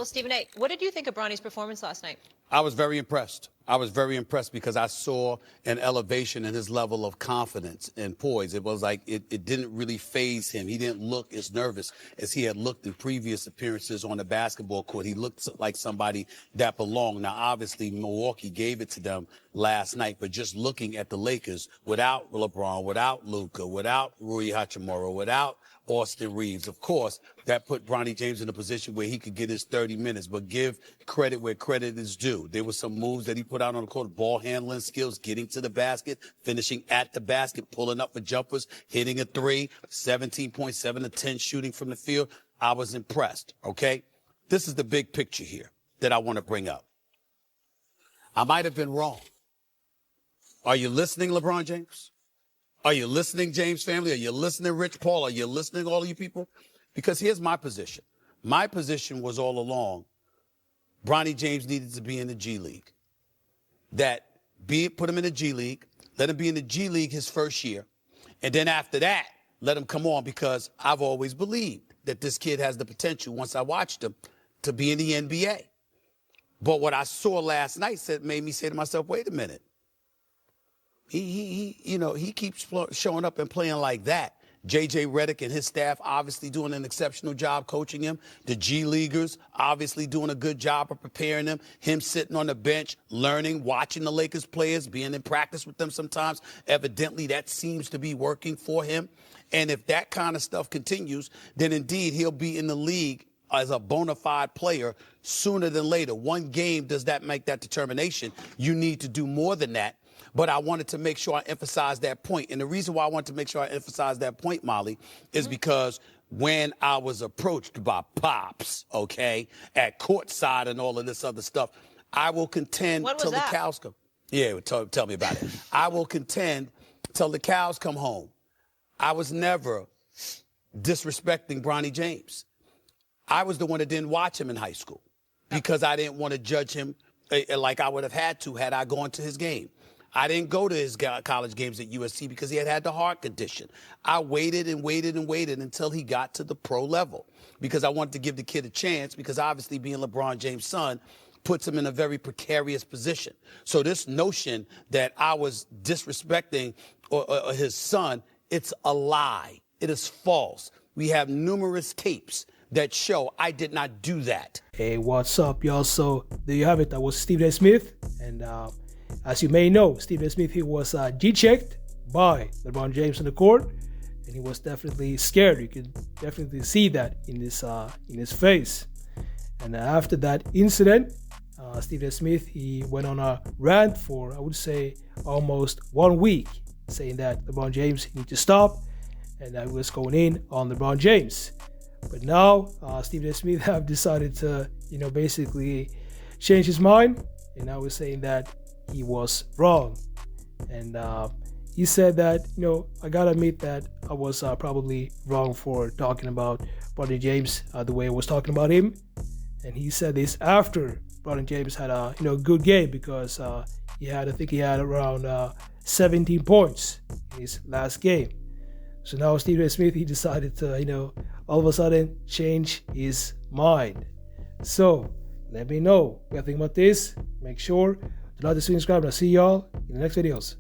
Stephen A., what did you think of Bronny's performance last night? I was very impressed. I was very impressed because I saw an elevation in his level of confidence and poise. It was like it didn't really faze him. He didn't look as nervous as he had looked in previous appearances on the basketball court. He looked like somebody that belonged. Now, obviously, Milwaukee gave it to them last night, but just looking at the Lakers without LeBron, without Luka, without Rui Hachimura, without Austin Reeves, of course, that put Bronny James in a position where he could get his 30 minutes, but give credit where credit is due. There were some moves that he put out on the court, ball handling skills, getting to the basket, finishing at the basket, pulling up for jumpers, hitting a three, 17.7 to 10 shooting from the field. I was impressed, okay? This is the big picture here that I want to bring up. I might have been wrong. Are you listening, LeBron James? Are you listening, James family? Are you listening, Rich Paul? Are you listening, all of you people? Because here's my position. My position was all along, Bronny James needed to be in the G League. Put him in the G League, let him be in the G League his first year, and then after that, let him come on, because I've always believed that this kid has the potential, once I watched him, to be in the NBA. But what I saw last night made me say to myself, wait a minute. He keeps showing up and playing like that. J.J. Redick and his staff obviously doing an exceptional job coaching him. The G Leaguers obviously doing a good job of preparing him. Him sitting on the bench, learning, watching the Lakers players, being in practice with them sometimes. Evidently, that seems to be working for him. And if that kind of stuff continues, then indeed he'll be in the league as a bona fide player sooner than later. One game does that make that determination. You need to do more than that. But I wanted to make sure I emphasize that point. And the reason why I wanted to make sure I emphasize that point, Molly, is because when I was approached by Pops, okay, at courtside and all of this other stuff, I will contend till the cows come. Yeah, tell me about it. I will contend till the cows come home. I was never disrespecting Bronny James. I was the one that didn't watch him in high school because I didn't want to judge him like I would have had to had I gone to his game. I didn't go to his college games at USC because he had the heart condition. I waited and waited and waited until he got to the pro level because I wanted to give the kid a chance, because obviously being LeBron James' son puts him in a very precarious position. So this notion that I was disrespecting or his son, it's a lie. It is false. We have numerous tapes that show I did not do that. Hey, what's up, y'all? So there you have it. That was Stephen A. Smith. And as you may know, Stephen A. Smith, he was G-checked by LeBron James on the court. And he was definitely scared. You can definitely see that in his face. And after that incident, Stephen A. Smith, he went on a rant for, I would say, almost 1 week, saying that LeBron James needs to stop, and that was going in on LeBron James. But now, Stephen A. Smith have decided to, basically change his mind, and now we're saying that he was wrong. And he said that, I gotta admit that I was probably wrong for talking about Bronny James the way I was talking about him. And he said this after Bronny James had a, good game, because he had around 17 points in his last game. So now Stephen A. Smith, he decided to, all of a sudden change his mind. So let me know what you think about this. Make sure to like, subscribe, and I'll see y'all in the next videos.